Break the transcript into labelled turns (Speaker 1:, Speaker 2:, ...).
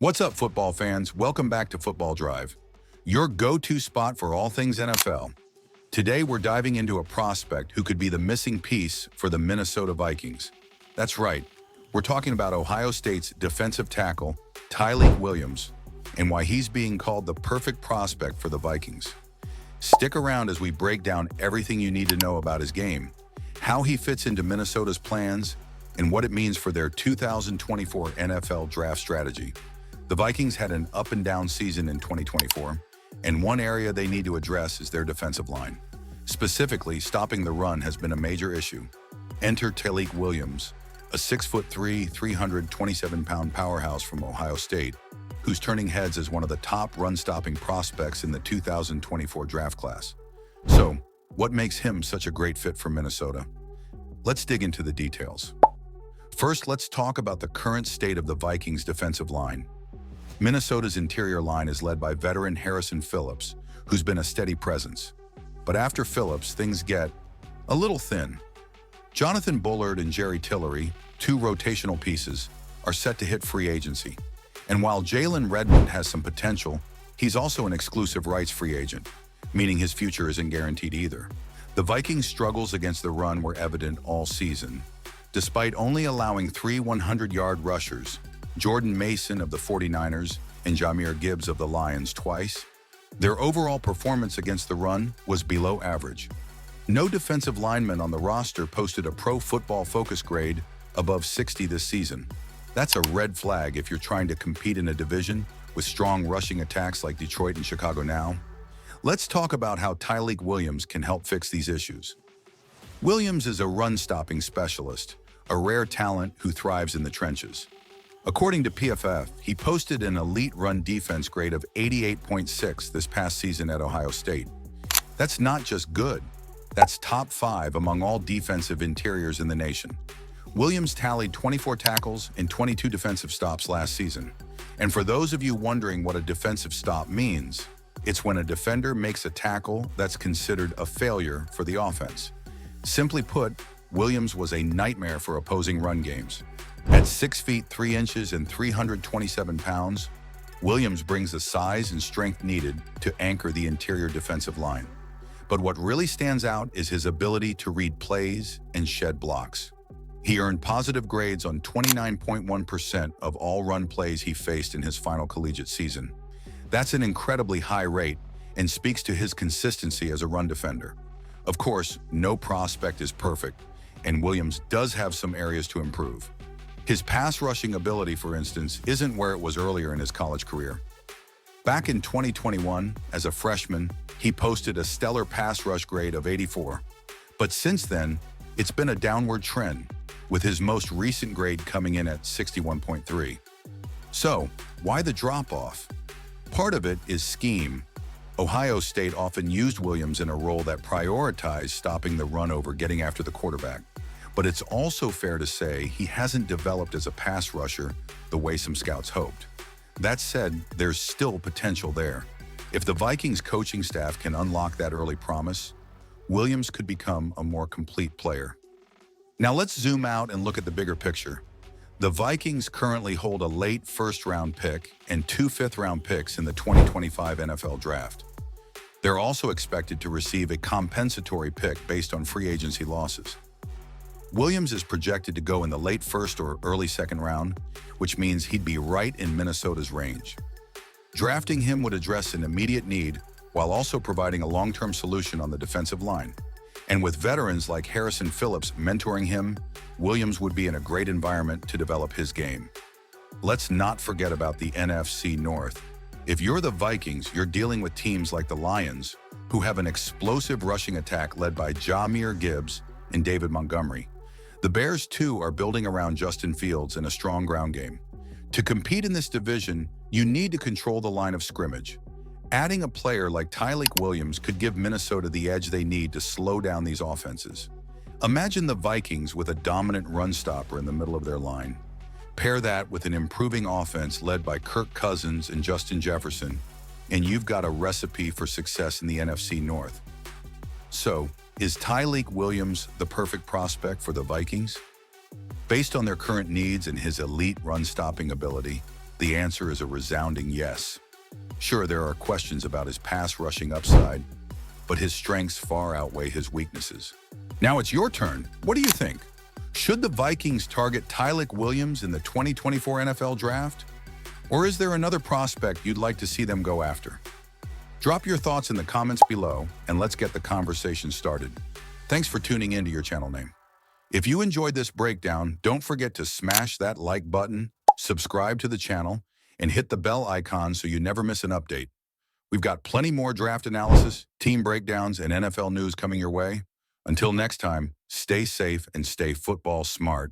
Speaker 1: What's up, football fans? Welcome back to Football Drive, your go-to spot for all things NFL. Today, we're diving into a prospect who could be the missing piece for the Minnesota Vikings. That's right, we're talking about Ohio State's defensive tackle, Tyleik Williams, and why he's being called the perfect prospect for the Vikings. Stick around as we break down everything you need to know about his game, how he fits into Minnesota's plans, and what it means for their 2024 NFL draft strategy. The Vikings had an up-and-down season in 2024, and one area they need to address is their defensive line. Specifically, stopping the run has been a major issue. Enter Tyleik Williams, a 6'3", 327-pound powerhouse from Ohio State, who's turning heads as one of the top run-stopping prospects in the 2024 draft class. So, what makes him such a great fit for Minnesota? Let's dig into the details. First, let's talk about the current state of the Vikings' defensive line. Minnesota's interior line is led by veteran Harrison Phillips, who's been a steady presence. But after Phillips, things get a little thin. Jonathan Bullard and Jerry Tillery, two rotational pieces, are set to hit free agency. And while Jalen Redmond has some potential, he's also an exclusive rights free agent, meaning his future isn't guaranteed either. The Vikings' struggles against the run were evident all season. Despite only allowing 3 100-yard rushers, Jordan Mason of the 49ers and Jahmyr Gibbs of the Lions twice, their overall performance against the run was below average. No defensive lineman on the roster posted a Pro Football Focus grade above 60 this season. That's a red flag if you're trying to compete in a division with strong rushing attacks like Detroit and Chicago now. Let's talk about how Tyleik Williams can help fix these issues. Williams is a run-stopping specialist, a rare talent who thrives in the trenches. According to PFF, he posted an elite run defense grade of 88.6 this past season at Ohio State. That's not just good, that's top 5 among all defensive interiors in the nation. Williams tallied 24 tackles and 22 defensive stops last season. And for those of you wondering what a defensive stop means, it's when a defender makes a tackle that's considered a failure for the offense. Simply put, Williams was a nightmare for opposing run games. At 6 feet 3 inches and 327 pounds, Williams brings the size and strength needed to anchor the interior defensive line. But what really stands out is his ability to read plays and shed blocks. He earned positive grades on 29.1% of all run plays he faced in his final collegiate season. That's an incredibly high rate and speaks to his consistency as a run defender. Of course, no prospect is perfect, and Williams does have some areas to improve. His pass rushing ability, for instance, isn't where it was earlier in his college career. Back in 2021, as a freshman, he posted a stellar pass rush grade of 84. But since then, it's been a downward trend, with his most recent grade coming in at 61.3. So, why the drop-off? Part of it is scheme. Ohio State often used Williams in a role that prioritized stopping the run over getting after the quarterback. But it's also fair to say he hasn't developed as a pass rusher the way some scouts hoped. That said, there's still potential there. If the Vikings coaching staff can unlock that early promise, Williams could become a more complete player. Now let's zoom out and look at the bigger picture. The Vikings currently hold a late first-round pick and 2 fifth-round picks in the 2025 NFL Draft. They're also expected to receive a compensatory pick based on free agency losses. Williams is projected to go in the late first or early second round, which means he'd be right in Minnesota's range. Drafting him would address an immediate need while also providing a long-term solution on the defensive line. And with veterans like Harrison Phillips mentoring him, Williams would be in a great environment to develop his game. Let's not forget about the NFC North. If you're the Vikings, you're dealing with teams like the Lions, who have an explosive rushing attack led by Jahmyr Gibbs and David Montgomery. The Bears, too, are building around Justin Fields in a strong ground game. To compete in this division, you need to control the line of scrimmage. Adding a player like Tyleik Williams could give Minnesota the edge they need to slow down these offenses. Imagine the Vikings with a dominant run stopper in the middle of their line. Pair that with an improving offense led by Kirk Cousins and Justin Jefferson, and you've got a recipe for success in the NFC North. So, is Tyleik Williams the perfect prospect for the Vikings? Based on their current needs and his elite run-stopping ability, The answer is a resounding yes. Sure, there are questions about his pass rushing upside, but his strengths far outweigh his weaknesses. Now it's your turn. What do you think? Should the Vikings target Tyleik Williams in the 2024 NFL Draft? Or is there another prospect you'd like to see them go after? Drop your thoughts in the comments below, and let's get the conversation started. Thanks for tuning in to your channel name. If you enjoyed this breakdown, don't forget to smash that like button, subscribe to the channel, and hit the bell icon so you never miss an update. We've got plenty more draft analysis, team breakdowns, and NFL news coming your way. Until next time, stay safe and stay football smart.